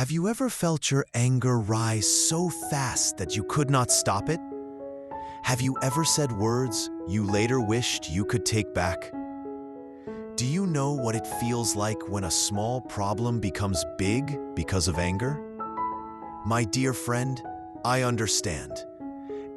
Have you ever felt your anger rise so fast that you could not stop it? Have you ever said words you later wished you could take back? Do you know what it feels like when a small problem becomes big because of anger? My dear friend, I understand.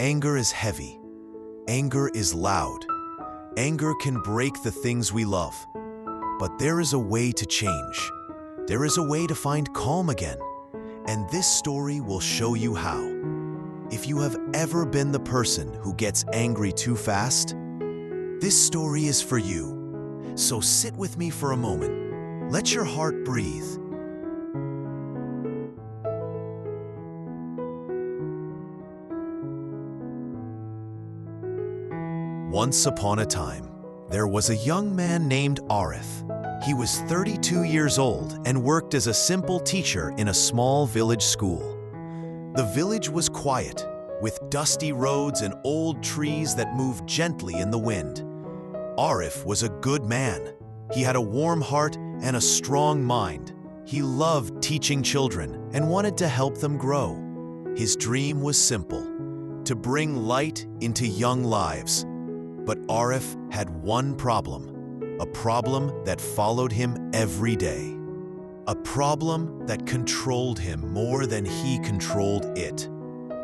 Anger is heavy. Anger is loud. Anger can break the things we love. But there is a way to change. There is a way to find calm again. And this story will show you how. If you have ever been the person who gets angry too fast, this story is for you. So sit with me for a moment. Let your heart breathe. Once upon a time, there was a young man named Arif. He was 32 years old and worked as a simple teacher in a small village school. The village was quiet, with dusty roads and old trees that moved gently in the wind. Arif was a good man. He had a warm heart and a strong mind. He loved teaching children and wanted to help them grow. His dream was simple, to bring light into young lives. But Arif had one problem, a problem that followed him every day. A problem that controlled him more than he controlled it.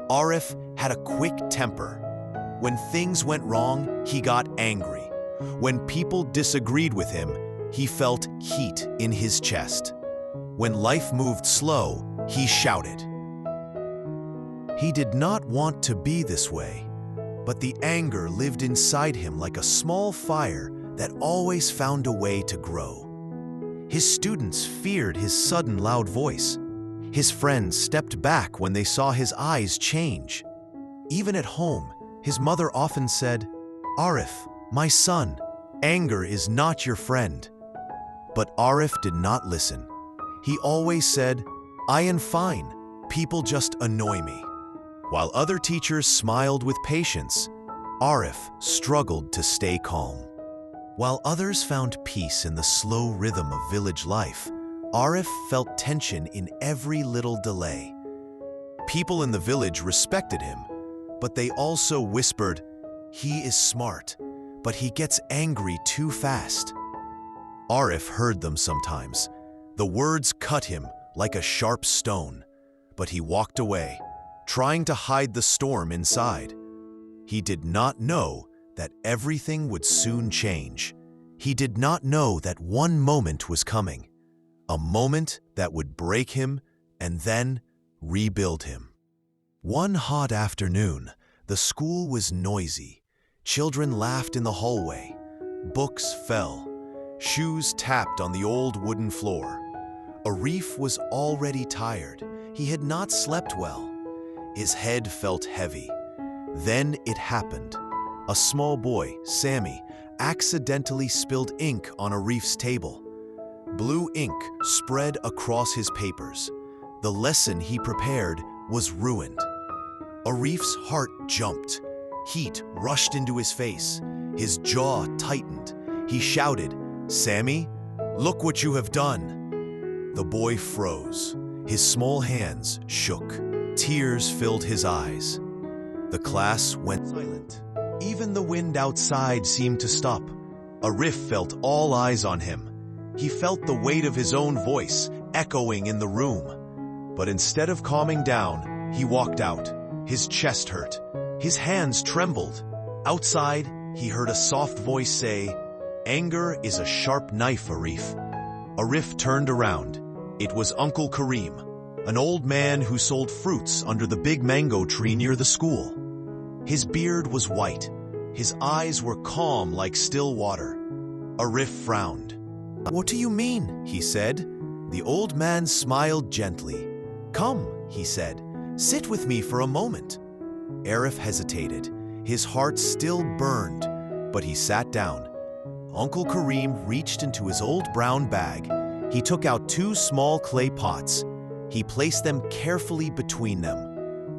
Arif had a quick temper. When things went wrong, he got angry. When people disagreed with him, he felt heat in his chest. When life moved slow, he shouted. He did not want to be this way, but the anger lived inside him like a small fire that always found a way to grow. His students feared his sudden loud voice. His friends stepped back when they saw his eyes change. Even at home, his mother often said, "Arif, my son, anger is not your friend." But Arif did not listen. He always said, "I am fine, people just annoy me." While other teachers smiled with patience, Arif struggled to stay calm. While others found peace in the slow rhythm of village life, Arif felt tension in every little delay. People in the village respected him, but they also whispered, "He is smart, but he gets angry too fast." Arif heard them sometimes. The words cut him like a sharp stone, but he walked away, trying to hide the storm inside. He did not know that everything would soon change. He did not know that one moment was coming, a moment that would break him and then rebuild him. One hot afternoon, the school was noisy. Children laughed in the hallway. Books fell. Shoes tapped on the old wooden floor. Arif was already tired. He had not slept well. His head felt heavy. Then it happened. A small boy, Sami, accidentally spilled ink on Arif's table. Blue ink spread across his papers. The lesson he prepared was ruined. Arif's heart jumped. Heat rushed into his face. His jaw tightened. He shouted, "Sami, look what you have done." The boy froze. His small hands shook. Tears filled his eyes. The class went silent. Even the wind outside seemed to stop. Arif felt all eyes on him. He felt the weight of his own voice echoing in the room. But instead of calming down, he walked out. His chest hurt. His hands trembled. Outside, he heard a soft voice say, "Anger is a sharp knife, Arif." Arif turned around. It was Uncle Karim, an old man who sold fruits under the big mango tree near the school. His beard was white. His eyes were calm like still water. Arif frowned. "What do you mean?" he said. The old man smiled gently. "Come," he said, "sit with me for a moment." Arif hesitated. His heart still burned, but he sat down. Uncle Karim reached into his old brown bag. He took out 2 small clay pots. He placed them carefully between them.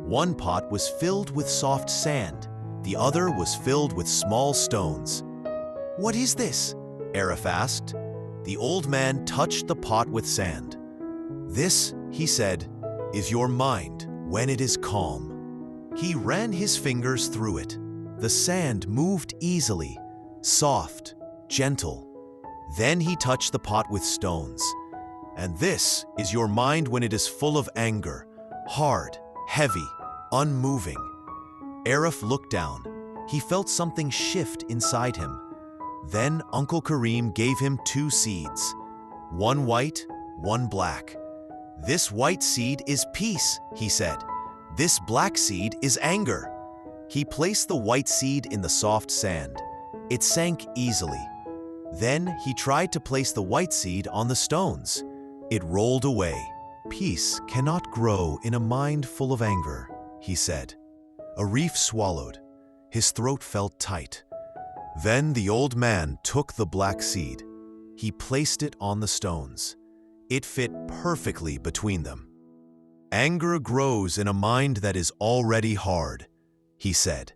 One pot was filled with soft sand. The other was filled with small stones. "What is this?" Arif asked. The old man touched the pot with sand. "This he said, "is your mind when it is calm." He ran his fingers through it. The sand moved easily, soft, gentle. Then he touched the pot with stones. "And this is your mind when it is full of anger, hard, heavy, unmoving." Arif looked down. He felt something shift inside him. Then Uncle Karim gave him 2 seeds, one white, one black. "This white seed is peace," he said. "This black seed is anger." He placed the white seed in the soft sand. It sank easily. Then he tried to place the white seed on the stones. It rolled away. "Peace cannot grow in a mind full of anger," he said. Arif swallowed. His throat felt tight. Then the old man took the black seed. He placed it on the stones. It fit perfectly between them. "Anger grows in a mind that is already hard," he said.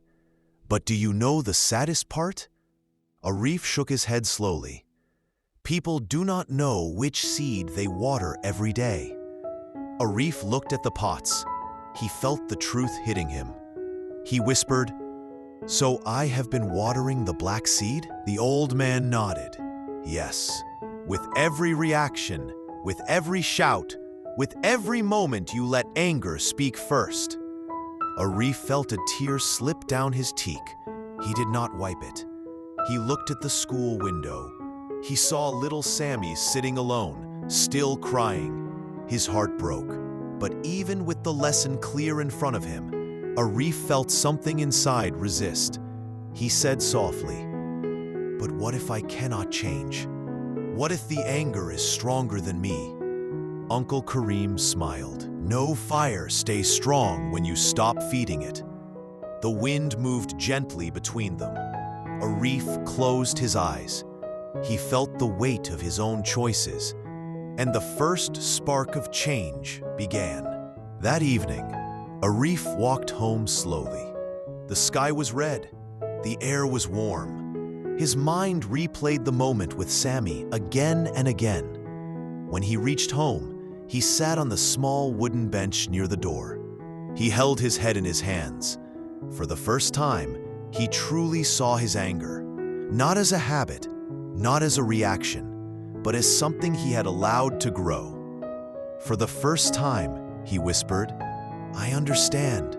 "But do you know the saddest part?" Arif shook his head slowly. "People do not know which seed they water every day." Arif looked at the pots. He felt the truth hitting him. He whispered, "So I have been watering the black seed?" The old man nodded. "Yes. With every reaction, with every shout, with every moment you let anger speak first." Arif felt a tear slip down his cheek. He did not wipe it. He looked at the school window. He saw little Sami sitting alone, still crying. His heart broke. But even with the lesson clear in front of him, Arif felt something inside resist. He said softly, "But what if I cannot change? What if the anger is stronger than me?" Uncle Karim smiled. "No fire stays strong when you stop feeding it." The wind moved gently between them. Arif closed his eyes. He felt the weight of his own choices, and the first spark of change began. That evening, Arif walked home slowly. The sky was red. The air was warm. His mind replayed the moment with Sami again and again. When he reached home, he sat on the small wooden bench near the door. He held his head in his hands. For the first time, he truly saw his anger, not as a habit, not as a reaction, but as something he had allowed to grow. For the first time, he whispered, "I understand."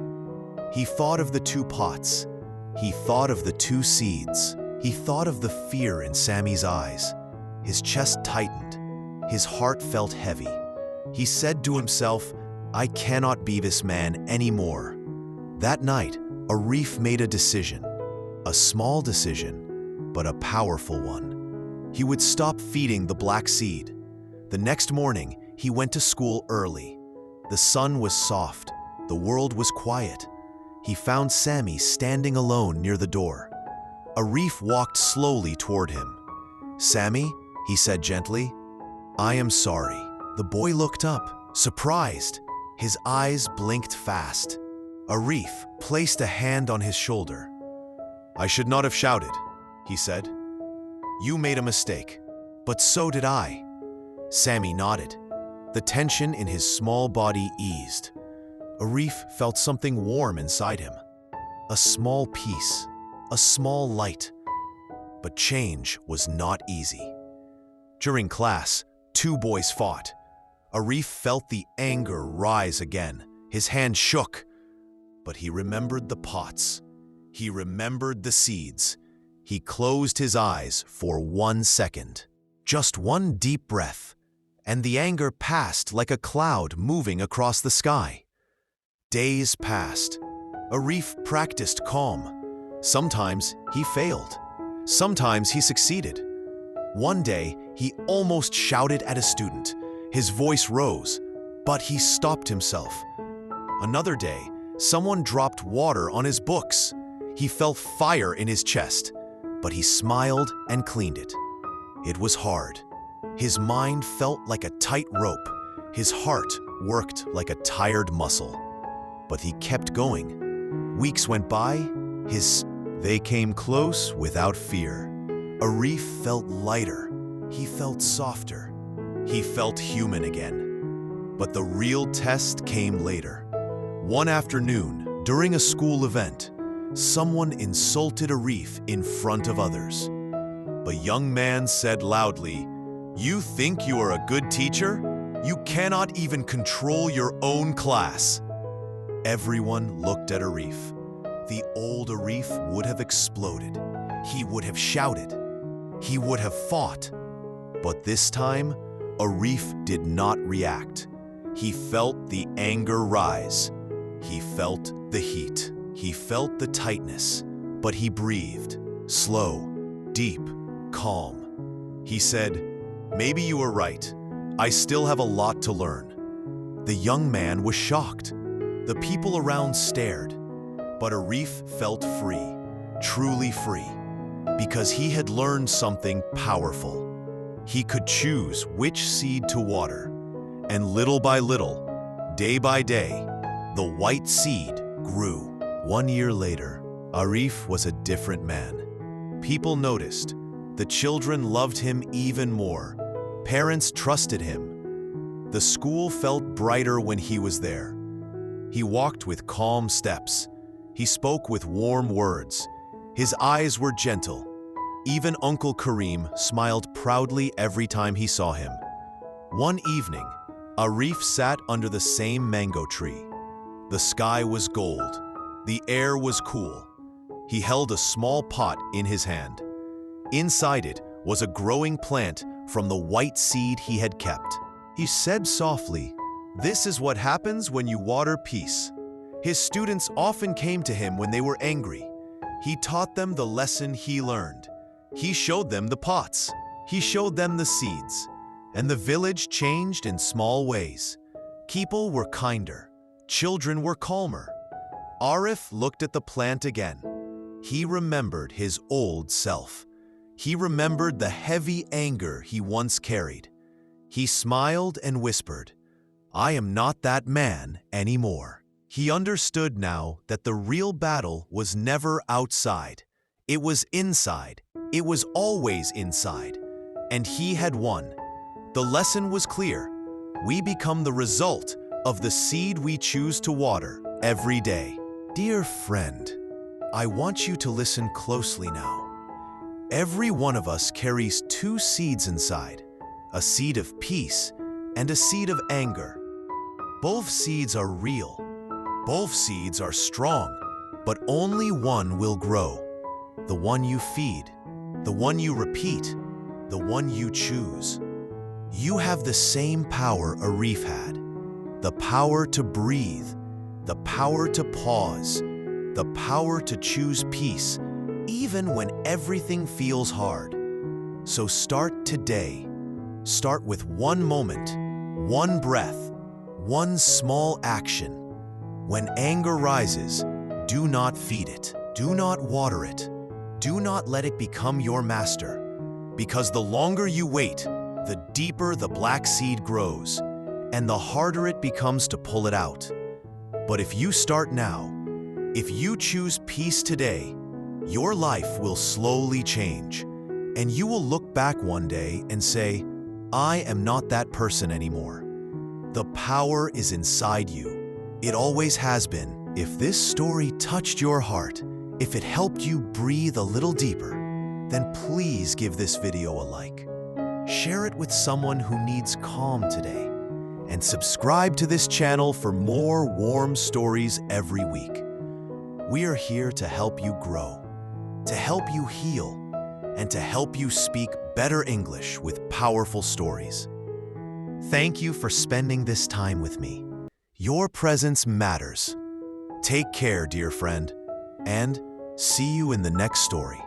He thought of the 2 pots. He thought of the 2 seeds. He thought of the fear in Sami's eyes. His chest tightened. His heart felt heavy. He said to himself, "I cannot be this man anymore." That night, Arif made a decision. A small decision, but a powerful one. He would stop feeding the black seed. The next morning, he went to school early. The sun was soft. The world was quiet. He found Sami standing alone near the door. Arif walked slowly toward him. "Sami," he said gently, "I am sorry." The boy looked up, surprised. His eyes blinked fast. Arif placed a hand on his shoulder. "I should not have shouted," he said. "You made a mistake, but so did I." Sami nodded. The tension in his small body eased. Arif felt something warm inside him. A small peace, a small light. But change was not easy. During class, 2 boys fought. Arif felt the anger rise again. His hand shook. But he remembered the pots. He remembered the seeds. He closed his eyes for 1 second. Just 1 deep breath, and the anger passed like a cloud moving across the sky. Days passed. Arif practiced calm. Sometimes he failed. Sometimes he succeeded. One day, he almost shouted at a student. His voice rose, but he stopped himself. Another day, someone dropped water on his books. He felt fire in his chest, but he smiled and cleaned it. It was hard. His mind felt like a tight rope. His heart worked like a tired muscle. But he kept going. Weeks went by. They came close without fear. Arif felt lighter. He felt softer. He felt human again. But the real test came later. One afternoon, during a school event, someone insulted Arif in front of others. The young man said loudly, "You think you are a good teacher? You cannot even control your own class." Everyone looked at Arif. The old Arif would have exploded. He would have shouted. He would have fought. But this time, Arif did not react. He felt the anger rise. He felt the heat. He felt the tightness. But he breathed, slow, deep, calm. He said, "Maybe you are right. I still have a lot to learn." The young man was shocked. The people around stared. But Arif felt free, truly free, because he had learned something powerful. He could choose which seed to water. And little by little, day by day, the white seed grew. 1 year later, Arif was a different man. People noticed. The children loved him even more. Parents trusted him. The school felt brighter when he was there. He walked with calm steps. He spoke with warm words. His eyes were gentle. Even Uncle Karim smiled proudly every time he saw him. One evening, Arif sat under the same mango tree. The sky was gold. The air was cool. He held a small pot in his hand. Inside it was a growing plant from the white seed he had kept. He said softly, "This is what happens when you water peace." His students often came to him when they were angry. He taught them the lesson he learned. He showed them the pots. He showed them the seeds. And the village changed in small ways. People were kinder. Children were calmer. Arif looked at the plant again. He remembered his old self. He remembered the heavy anger he once carried. He smiled and whispered, "I am not that man anymore." He understood now that the real battle was never outside. It was inside. It was always inside. And he had won. The lesson was clear. We become the result of the seed we choose to water every day. Dear friend, I want you to listen closely now. Every one of us carries two seeds inside, a seed of peace and a seed of anger. Both seeds are real. Both seeds are strong, but only one will grow. The one you feed, the one you repeat, the one you choose. You have the same power Arif had, the power to breathe, the power to pause, the power to choose peace, even when everything feels hard. So start today. Start with one moment, one breath, one small action. When anger rises, do not feed it. Do not water it. Do not let it become your master. Because the longer you wait, the deeper the black seed grows, and the harder it becomes to pull it out. But if you start now, if you choose peace today, your life will slowly change, and you will look back one day and say, "I am not that person anymore." The power is inside you. It always has been. If this story touched your heart, if it helped you breathe a little deeper, then please give this video a like. Share it with someone who needs calm today, and subscribe to this channel for more warm stories every week. We are here to help you grow, to help you heal, and to help you speak better English with powerful stories. Thank you for spending this time with me. Your presence matters. Take care, dear friend, and see you in the next story.